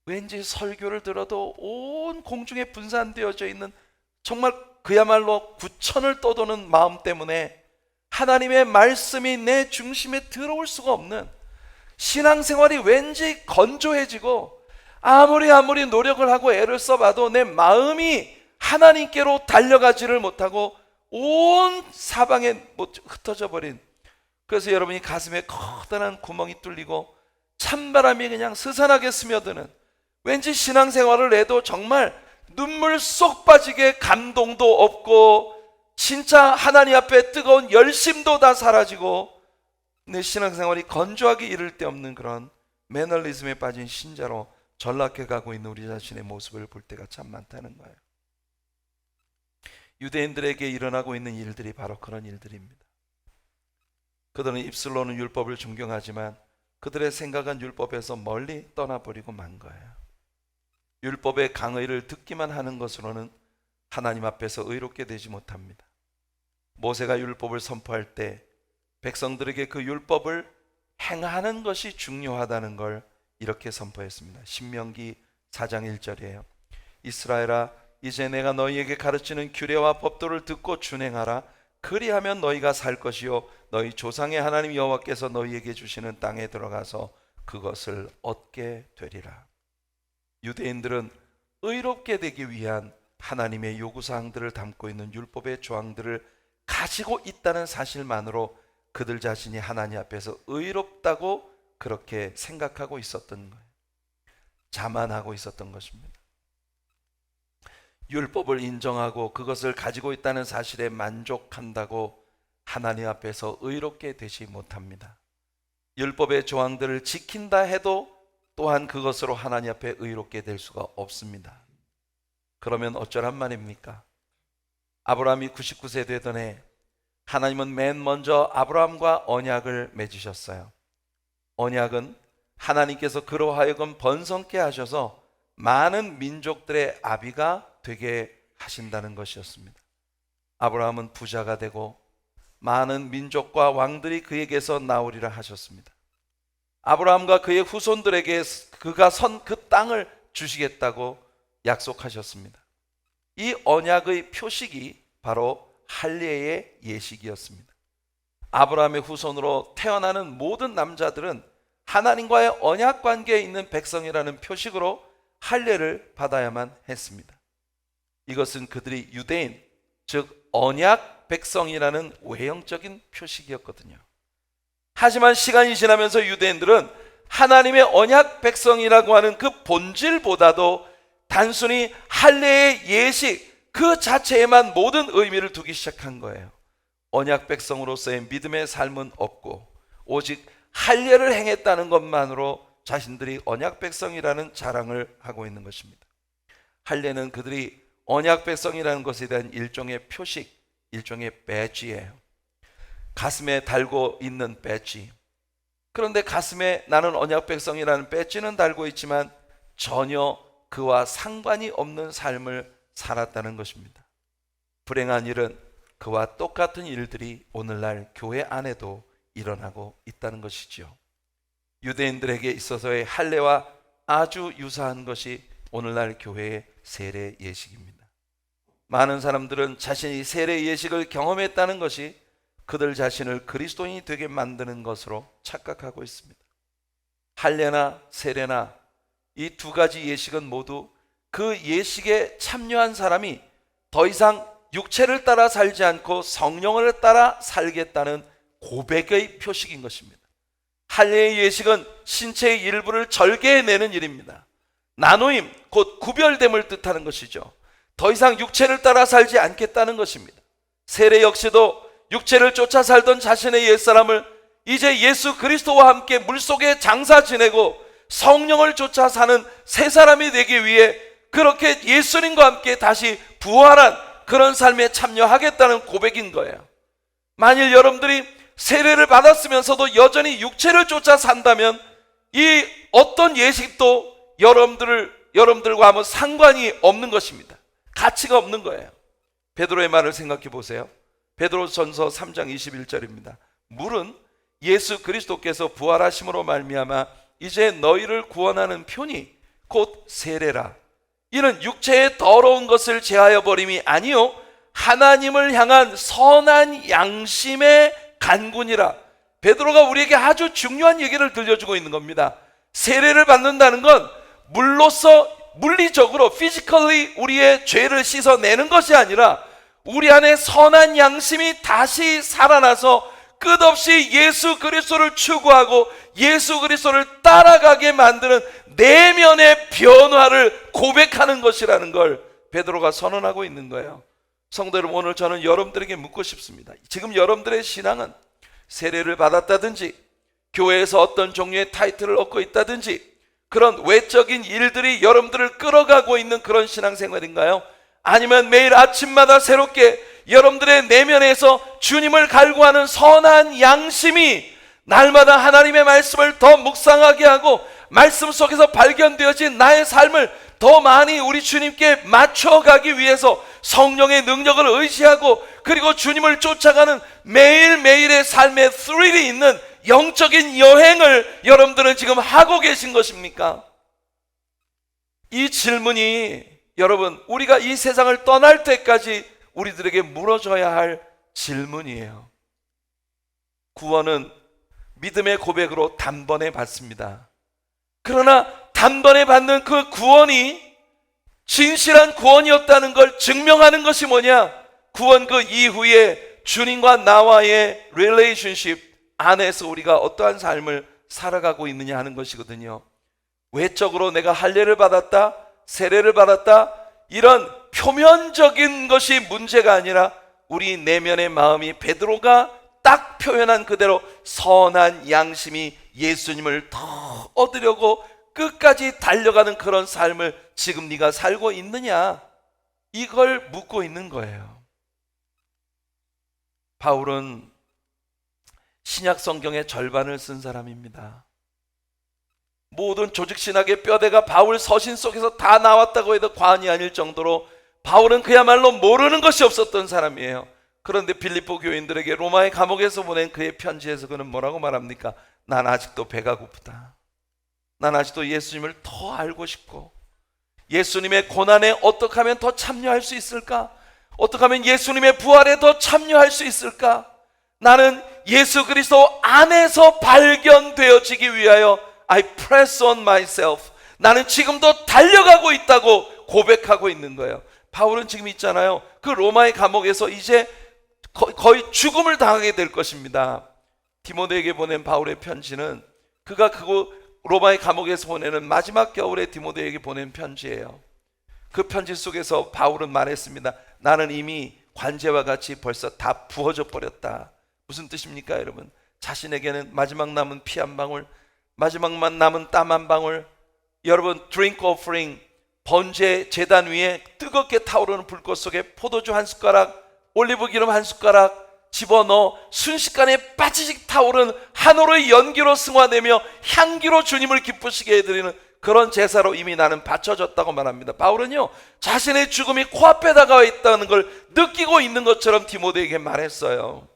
왠지 설교를 들어도 온 공중에 분산되어져 있는, 정말 그야말로 구천을 떠도는 마음 때문에 하나님의 말씀이 내 중심에 들어올 수가 없는, 신앙생활이 왠지 건조해지고, 아무리 노력을 하고 애를 써봐도 내 마음이 하나님께로 달려가지를 못하고 온 사방에 흩어져 버린, 그래서 여러분이 가슴에 커다란 구멍이 뚫리고 찬바람이 그냥 스산하게 스며드는, 왠지 신앙생활을 해도 정말 눈물 쏙 빠지게 감동도 없고 진짜 하나님 앞에 뜨거운 열심도 다 사라지고 내 신앙생활이 건조하기 이를 데 없는 그런 매너리즘에 빠진 신자로 전락해 가고 있는 우리 자신의 모습을 볼 때가 참 많다는 거예요. 유대인들에게 일어나고 있는 일들이 바로 그런 일들입니다. 그들은 입술로는 율법을 존경하지만 그들의 생각은 율법에서 멀리 떠나버리고 만 거예요. 율법의 강의를 듣기만 하는 것으로는 하나님 앞에서 의롭게 되지 못합니다. 모세가 율법을 선포할 때 백성들에게 그 율법을 행하는 것이 중요하다는 걸 이렇게 선포했습니다. 신명기 4장 1절이에요. 이스라엘아, 이제 내가 너희에게 가르치는 규례와 법도를 듣고 준행하라. 그리하면 너희가 살 것이요 너희 조상의 하나님 여호와께서 너희에게 주시는 땅에 들어가서 그것을 얻게 되리라. 유대인들은 의롭게 되기 위한 하나님의 요구사항들을 담고 있는 율법의 조항들을 가지고 있다는 사실만으로 그들 자신이 하나님 앞에서 의롭다고 그렇게 생각하고 있었던 거예요. 자만하고 있었던 것입니다. 율법을 인정하고 그것을 가지고 있다는 사실에 만족한다고 하나님 앞에서 의롭게 되지 못합니다. 율법의 조항들을 지킨다 해도 또한 그것으로 하나님 앞에 의롭게 될 수가 없습니다. 그러면 어쩌란 말입니까? 아브라함이 99세 되던 해 하나님은 맨 먼저 아브라함과 언약을 맺으셨어요. 언약은 하나님께서 그로 하여금 번성케 하셔서 많은 민족들의 아비가 되게 하신다는 것이었습니다. 아브라함은 부자가 되고 많은 민족과 왕들이 그에게서 나오리라 하셨습니다. 아브라함과 그의 후손들에게 그가 선 그 땅을 주시겠다고 약속하셨습니다. 이 언약의 표식이 바로 할례의 예식이었습니다. 아브라함의 후손으로 태어나는 모든 남자들은 하나님과의 언약 관계에 있는 백성이라는 표식으로 할례를 받아야만 했습니다. 이것은 그들이 유대인, 즉 언약 백성이라는 외형적인 표식이었거든요. 하지만 시간이 지나면서 유대인들은 하나님의 언약 백성이라고 하는 그 본질보다도 단순히 할례의 예식, 그 자체에만 모든 의미를 두기 시작한 거예요. 언약 백성으로서의 믿음의 삶은 없고 오직 할례를 행했다는 것만으로 자신들이 언약 백성이라는 자랑을 하고 있는 것입니다. 할례는 그들이 언약 백성이라는 것에 대한 일종의 표식, 일종의 배지예요. 가슴에 달고 있는 배지. 그런데 가슴에 나는 언약 백성이라는 배지는 달고 있지만 전혀 그와 상관이 없는 삶을 살았다는 것입니다. 불행한 일은 그와 똑같은 일들이 오늘날 교회 안에도 일어나고 있다는 것이죠. 유대인들에게 있어서의 할례와 아주 유사한 것이 오늘날 교회의 세례 예식입니다. 많은 사람들은 자신이 세례 예식을 경험했다는 것이 그들 자신을 그리스도인이 되게 만드는 것으로 착각하고 있습니다. 할례나 세례나 이 두 가지 예식은 모두 그 예식에 참여한 사람이 더 이상 육체를 따라 살지 않고 성령을 따라 살겠다는 고백의 표식인 것입니다. 할례의 예식은 신체의 일부를 절개해내는 일입니다. 나누임, 곧 구별됨을 뜻하는 것이죠. 더 이상 육체를 따라 살지 않겠다는 것입니다. 세례 역시도 육체를 쫓아 살던 자신의 옛사람을 이제 예수 그리스도와 함께 물속에 장사 지내고 성령을 쫓아 사는 새 사람이 되기 위해 그렇게 예수님과 함께 다시 부활한 그런 삶에 참여하겠다는 고백인 거예요. 만일 여러분들이 세례를 받았으면서도 여전히 육체를 쫓아 산다면 이 어떤 예식도 여러분들과 아무 상관이 없는 것입니다. 가치가 없는 거예요. 베드로의 말을 생각해 보세요. 베드로전서 3장 21절입니다. 물은 예수 그리스도께서 부활하심으로 말미암아 이제 너희를 구원하는 표니 곧 세례라. 이는 육체의 더러운 것을 제하여 버림이 아니요 하나님을 향한 선한 양심의 간군이라. 베드로가 우리에게 아주 중요한 얘기를 들려주고 있는 겁니다. 세례를 받는다는 건 물로서 물리적으로 피지컬리 우리의 죄를 씻어내는 것이 아니라 우리 안에 선한 양심이 다시 살아나서 끝없이 예수 그리스도를 추구하고 예수 그리스도를 따라가게 만드는 내면의 변화를 고백하는 것이라는 걸 베드로가 선언하고 있는 거예요. 성도 여러분, 오늘 저는 여러분들에게 묻고 싶습니다. 지금 여러분들의 신앙은 세례를 받았다든지 교회에서 어떤 종류의 타이틀을 얻고 있다든지 그런 외적인 일들이 여러분들을 끌어가고 있는 그런 신앙생활인가요? 아니면 매일 아침마다 새롭게 여러분들의 내면에서 주님을 갈구하는 선한 양심이 날마다 하나님의 말씀을 더 묵상하게 하고 말씀 속에서 발견되어진 나의 삶을 더 많이 우리 주님께 맞춰가기 위해서 성령의 능력을 의지하고 그리고 주님을 쫓아가는 매일매일의 삶의 스릴이 있는 영적인 여행을 여러분들은 지금 하고 계신 것입니까? 이 질문이 여러분 우리가 이 세상을 떠날 때까지 우리들에게 물어줘야 할 질문이에요. 구원은 믿음의 고백으로 단번에 받습니다. 그러나 단번에 받는 그 구원이 진실한 구원이었다는 걸 증명하는 것이 뭐냐? 구원 그 이후에 주님과 나와의 릴레이션십 안에서 우리가 어떠한 삶을 살아가고 있느냐 하는 것이거든요. 외적으로 내가 할례를 받았다, 세례를 받았다, 이런 표면적인 것이 문제가 아니라 우리 내면의 마음이 베드로가 딱 표현한 그대로 선한 양심이 예수님을 더 얻으려고 끝까지 달려가는 그런 삶을 지금 네가 살고 있느냐, 이걸 묻고 있는 거예요. 바울은 신약 성경의 절반을 쓴 사람입니다. 모든 조직신학의 뼈대가 바울 서신 속에서 다 나왔다고 해도 과언이 아닐 정도로 바울은 그야말로 모르는 것이 없었던 사람이에요. 그런데 빌립보 교인들에게 로마의 감옥에서 보낸 그의 편지에서 그는 뭐라고 말합니까? 난 아직도 배가 고프다. 난 아직도 예수님을 더 알고 싶고 예수님의 고난에 어떻게 하면 더 참여할 수 있을까? 어떻게 하면 예수님의 부활에 더 참여할 수 있을까? 나는 예수 그리스도 안에서 발견되어지기 위하여 I press on myself. 나는 지금도 달려가고 있다고 고백하고 있는 거예요. 바울은 지금 있잖아요. 그 로마의 감옥에서 이제 거의 죽음을 당하게 될 것입니다. 디모데에게 보낸 바울의 편지는 그가 로마의 감옥에서 보내는 마지막 겨울에 디모데에게 보낸 편지예요. 그 편지 속에서 바울은 말했습니다. 나는 이미 관제와 같이 벌써 다 부어져 버렸다. 무슨 뜻입니까, 여러분? 자신에게는 마지막 남은 피 한 방울, 마지막만 남은 땀 한 방울, 여러분 드링크 오퍼링, 번제 제단 위에 뜨겁게 타오르는 불꽃 속에 포도주 한 숟가락, 올리브 기름 한 숟가락 집어넣어 순식간에 빠지직 타오르는 한오로의 연기로 승화되며 향기로 주님을 기쁘시게 해드리는 그런 제사로 이미 나는 바쳐졌다고 말합니다. 바울은요, 자신의 죽음이 코앞에 다가와 있다는 걸 느끼고 있는 것처럼 디모데에게 말했어요.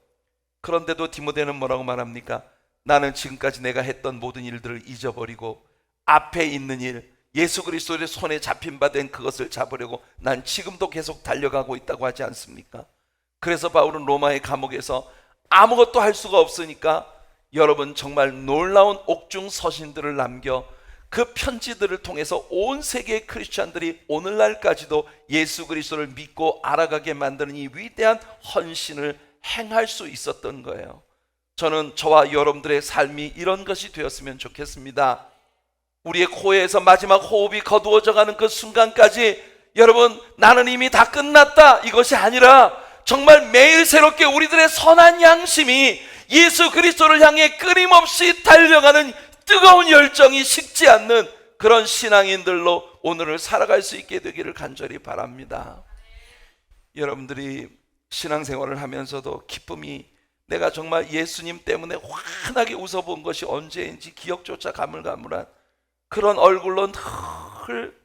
그런데도 디모데는 뭐라고 말합니까? 나는 지금까지 내가 했던 모든 일들을 잊어버리고 앞에 있는 일, 예수 그리스도의 손에 잡힌 바 된 그것을 잡으려고 난 지금도 계속 달려가고 있다고 하지 않습니까? 그래서 바울은 로마의 감옥에서 아무것도 할 수가 없으니까 여러분 정말 놀라운 옥중 서신들을 남겨 그 편지들을 통해서 온 세계의 크리스찬들이 오늘날까지도 예수 그리스도를 믿고 알아가게 만드는 이 위대한 헌신을 행할 수 있었던 거예요. 저는 저와 여러분들의 삶이 이런 것이 되었으면 좋겠습니다. 우리의 코에서 마지막 호흡이 거두어져 가는 그 순간까지 여러분 나는 이미 다 끝났다 이것이 아니라 정말 매일 새롭게 우리들의 선한 양심이 예수 그리스도를 향해 끊임없이 달려가는 뜨거운 열정이 식지 않는 그런 신앙인들로 오늘을 살아갈 수 있게 되기를 간절히 바랍니다. 여러분들이 신앙생활을 하면서도 기쁨이 내가 정말 예수님 때문에 환하게 웃어본 것이 언제인지 기억조차 가물가물한 그런 얼굴로 늘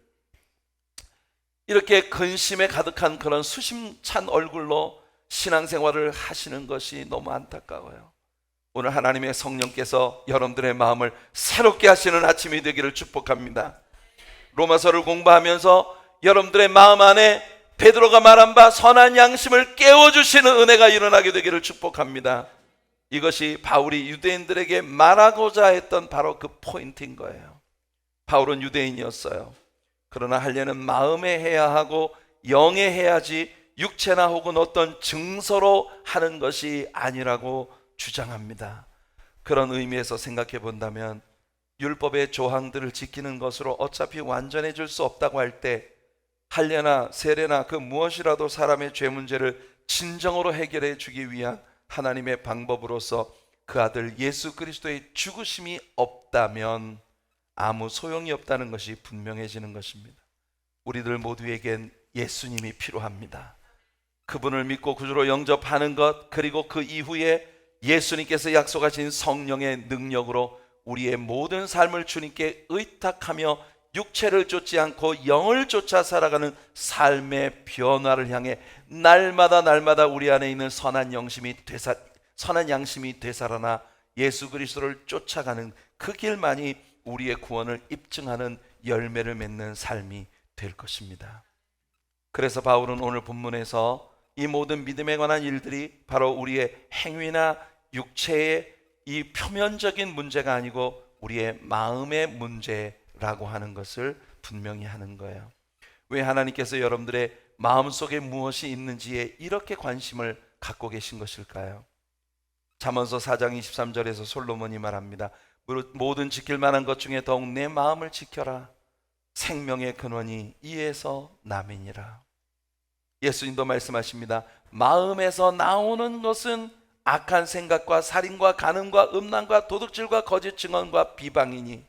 이렇게 근심에 가득한 그런 수심찬 얼굴로 신앙생활을 하시는 것이 너무 안타까워요. 오늘 하나님의 성령께서 여러분들의 마음을 새롭게 하시는 아침이 되기를 축복합니다. 로마서를 공부하면서 여러분들의 마음 안에 베드로가 말한 바 선한 양심을 깨워주시는 은혜가 일어나게 되기를 축복합니다. 이것이 바울이 유대인들에게 말하고자 했던 바로 그 포인트인 거예요. 바울은 유대인이었어요. 그러나 하려는 마음에 해야 하고 영에 해야지 육체나 혹은 어떤 증서로 하는 것이 아니라고 주장합니다. 그런 의미에서 생각해 본다면 율법의 조항들을 지키는 것으로 어차피 완전해질 수 없다고 할 때 할례나 세례나 그 무엇이라도 사람의 죄 문제를 진정으로 해결해 주기 위한 하나님의 방법으로서 그 아들 예수 그리스도의 죽으심이 없다면 아무 소용이 없다는 것이 분명해지는 것입니다. 우리들 모두에겐 예수님이 필요합니다. 그분을 믿고 구주로 영접하는 것, 그리고 그 이후에 예수님께서 약속하신 성령의 능력으로 우리의 모든 삶을 주님께 의탁하며 육체를 쫓지 않고 영을 쫓아 살아가는 삶의 변화를 향해 날마다 우리 안에 있는 선한 양심이 되살아나 예수 그리스도를 쫓아가는 그 길만이 우리의 구원을 입증하는 열매를 맺는 삶이 될 것입니다. 그래서 바울은 오늘 본문에서 이 모든 믿음에 관한 일들이 바로 우리의 행위나 육체의 이 표면적인 문제가 아니고 우리의 마음의 문제라고 하는 것을 분명히 하는 거예요. 왜 하나님께서 여러분들의 마음속에 무엇이 있는지에 이렇게 관심을 갖고 계신 것일까요? 잠언서 4장 23절에서 솔로몬이 말합니다. 모든 지킬 만한 것 중에 더욱 내 마음을 지켜라. 생명의 근원이 이에서 남이니라. 예수님도 말씀하십니다. 마음에서 나오는 것은 악한 생각과 살인과 간음과 음란과 도둑질과 거짓 증언과 비방이니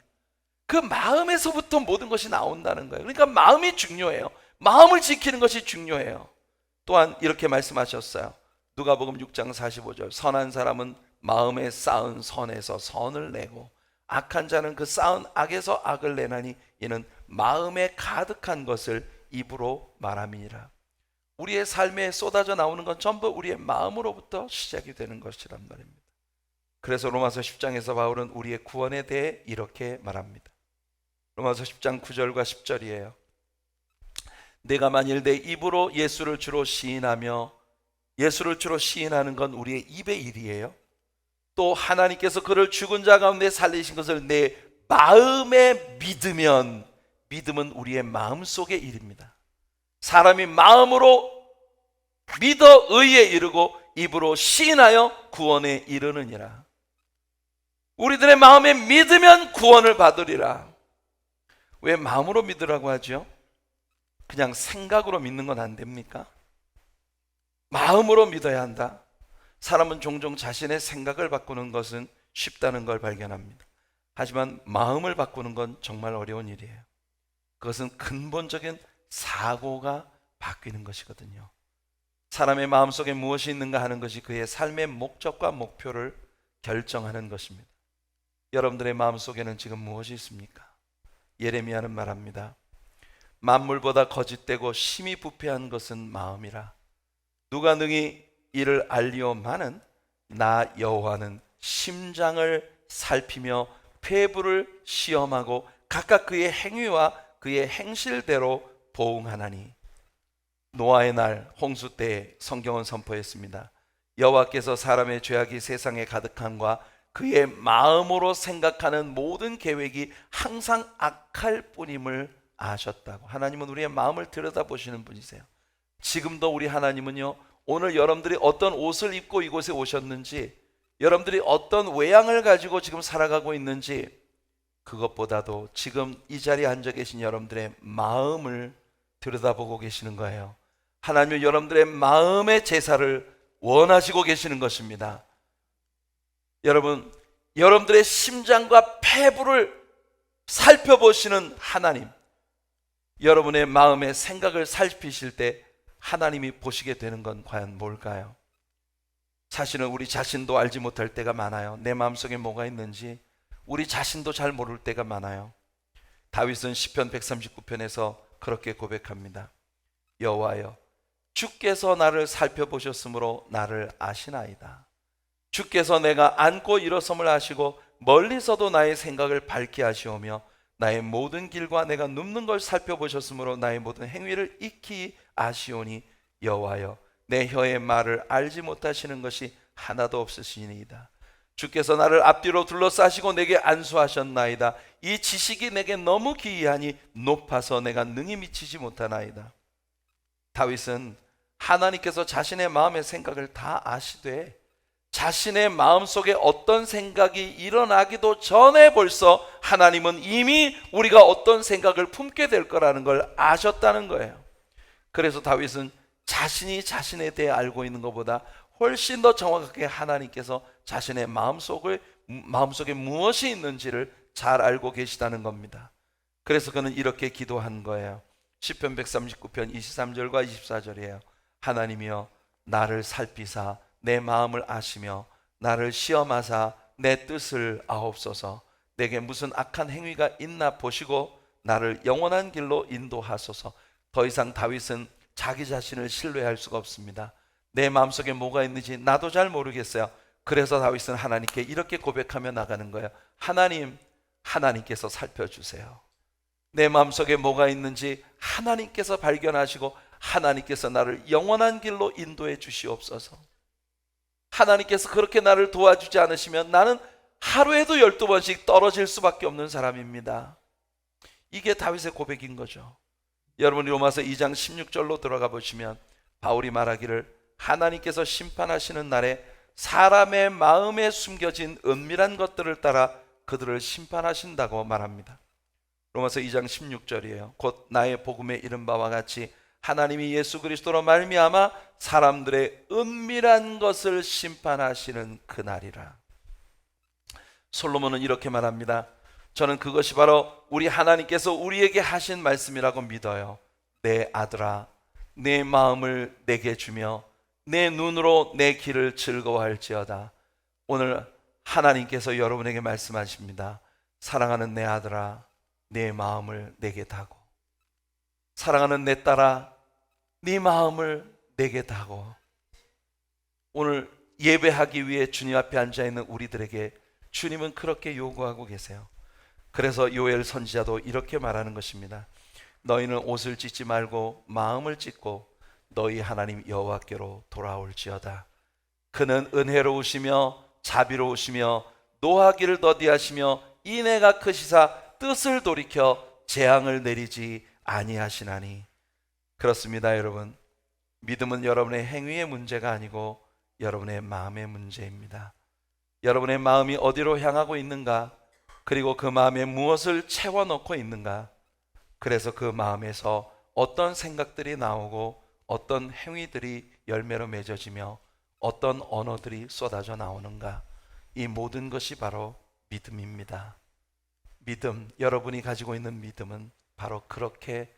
그 마음에서부터 모든 것이 나온다는 거예요. 그러니까 마음이 중요해요. 마음을 지키는 것이 중요해요. 또한 이렇게 말씀하셨어요. 누가복음 6장 45절 선한 사람은 마음에 쌓은 선에서 선을 내고 악한 자는 그 쌓은 악에서 악을 내나니 이는 마음에 가득한 것을 입으로 말함이니라. 우리의 삶에 쏟아져 나오는 건 전부 우리의 마음으로부터 시작이 되는 것이란 말입니다. 그래서 로마서 10장에서 바울은 우리의 구원에 대해 이렇게 말합니다. 로마서 10장 9절과 10절이에요. 내가 만일 내 입으로 예수를 주로 시인하며, 예수를 주로 시인하는 건 우리의 입의 일이에요. 또 하나님께서 그를 죽은 자 가운데 살리신 것을 내 마음에 믿으면, 믿음은 우리의 마음속의 일입니다. 사람이 마음으로 믿어 의에 이르고 입으로 시인하여 구원에 이르느니라. 우리들의 마음에 믿으면 구원을 받으리라. 왜 마음으로 믿으라고 하죠? 그냥 생각으로 믿는 건 안 됩니까? 마음으로 믿어야 한다. 사람은 종종 자신의 생각을 바꾸는 것은 쉽다는 걸 발견합니다. 하지만 마음을 바꾸는 건 정말 어려운 일이에요. 그것은 근본적인 사고가 바뀌는 것이거든요. 사람의 마음속에 무엇이 있는가 하는 것이 그의 삶의 목적과 목표를 결정하는 것입니다. 여러분들의 마음속에는 지금 무엇이 있습니까? 예레미야는 말합니다. 만물보다 거짓되고 심히 부패한 것은 마음이라. 누가 능히 이를 알리오마는 나 여호와는 심장을 살피며 폐부를 시험하고 각각 그의 행위와 그의 행실대로 보응하나니. 노아의 날 홍수 때 성경은 선포했습니다. 여호와께서 사람의 죄악이 세상에 가득함과 그의 마음으로 생각하는 모든 계획이 항상 악할 뿐임을 아셨다고. 하나님은 우리의 마음을 들여다보시는 분이세요. 지금도 우리 하나님은요, 오늘 여러분들이 어떤 옷을 입고 이곳에 오셨는지, 여러분들이 어떤 외양을 가지고 지금 살아가고 있는지, 그것보다도 지금 이 자리에 앉아 계신 여러분들의 마음을 들여다보고 계시는 거예요. 하나님은 여러분들의 마음의 제사를 원하시고 계시는 것입니다. 여러분, 여러분들의 심장과 폐부를 살펴보시는 하나님, 여러분의 마음의 생각을 살피실 때 하나님이 보시게 되는 건 과연 뭘까요? 사실은 우리 자신도 알지 못할 때가 많아요. 내 마음속에 뭐가 있는지 우리 자신도 잘 모를 때가 많아요. 다윗은 시편 139편에서 그렇게 고백합니다. 여호와여, 주께서 나를 살펴보셨으므로 나를 아시나이다. 주께서 내가 앉고 일어섬을 아시고 멀리서도 나의 생각을 밝게 하시오며 나의 모든 길과 내가 눕는 걸 살펴보셨으므로 나의 모든 행위를 익히 아시오니 여호와여, 내 혀의 말을 알지 못하시는 것이 하나도 없으시니이다. 주께서 나를 앞뒤로 둘러싸시고 내게 안수하셨나이다. 이 지식이 내게 너무 기이하니 높아서 내가 능히 미치지 못하나이다. 다윗은 하나님께서 자신의 마음의 생각을 다 아시되 자신의 마음속에 어떤 생각이 일어나기도 전에 벌써 하나님은 이미 우리가 어떤 생각을 품게 될 거라는 걸 아셨다는 거예요. 그래서 다윗은 자신이 자신에 대해 알고 있는 것보다 훨씬 더 정확하게 하나님께서 자신의 마음속에 무엇이 있는지를 잘 알고 계시다는 겁니다. 그래서 그는 이렇게 기도한 거예요. 시편 139편 23절과 24절이에요. 하나님이여, 나를 살피사 내 마음을 아시며 나를 시험하사 내 뜻을 아옵소서. 내게 무슨 악한 행위가 있나 보시고 나를 영원한 길로 인도하소서. 더 이상 다윗은 자기 자신을 신뢰할 수가 없습니다. 내 마음속에 뭐가 있는지 나도 잘 모르겠어요. 그래서 다윗은 하나님께 이렇게 고백하며 나가는 거예요. 하나님, 하나님께서 살펴주세요. 내 마음속에 뭐가 있는지 하나님께서 발견하시고 하나님께서 나를 영원한 길로 인도해 주시옵소서. 하나님께서 그렇게 나를 도와주지 않으시면 나는 하루에도 12번씩 떨어질 수밖에 없는 사람입니다. 이게 다윗의 고백인 거죠. 여러분이 로마서 2장 16절로 들어가 보시면 바울이 말하기를 하나님께서 심판하시는 날에 사람의 마음에 숨겨진 은밀한 것들을 따라 그들을 심판하신다고 말합니다. 로마서 2장 16절이에요. 곧 나의 복음에 이른 바와 같이 하나님이 예수 그리스도로 말미암아 사람들의 은밀한 것을 심판하시는 그날이라. 솔로몬은 이렇게 말합니다. 저는 그것이 바로 우리 하나님께서 우리에게 하신 말씀이라고 믿어요. 내 아들아, 내 마음을 내게 주며 내 눈으로 내 길을 즐거워할지어다. 오늘 하나님께서 여러분에게 말씀하십니다. 사랑하는 내 아들아, 내 마음을 내게 다고. 사랑하는 내 딸아, 네 마음을 내게 다고. 오늘 예배하기 위해 주님 앞에 앉아있는 우리들에게 주님은 그렇게 요구하고 계세요. 그래서 요엘 선지자도 이렇게 말하는 것입니다. 너희는 옷을 찢지 말고 마음을 찢고 너희 하나님 여호와께로 돌아올지어다. 그는 은혜로우시며 자비로우시며 노하기를 더디하시며 인애가 크시사 뜻을 돌이켜 재앙을 내리지 아니하시나니. 그렇습니다, 여러분. 믿음은 여러분의 행위의 문제가 아니고 여러분의 마음의 문제입니다. 여러분의 마음이 어디로 향하고 있는가, 그리고 그 마음에 무엇을 채워넣고 있는가, 그래서 그 마음에서 어떤 생각들이 나오고 어떤 행위들이 열매로 맺어지며 어떤 언어들이 쏟아져 나오는가? 이 모든 것이 바로 믿음입니다. 믿음, 여러분이 가지고 있는 믿음은 바로 그렇게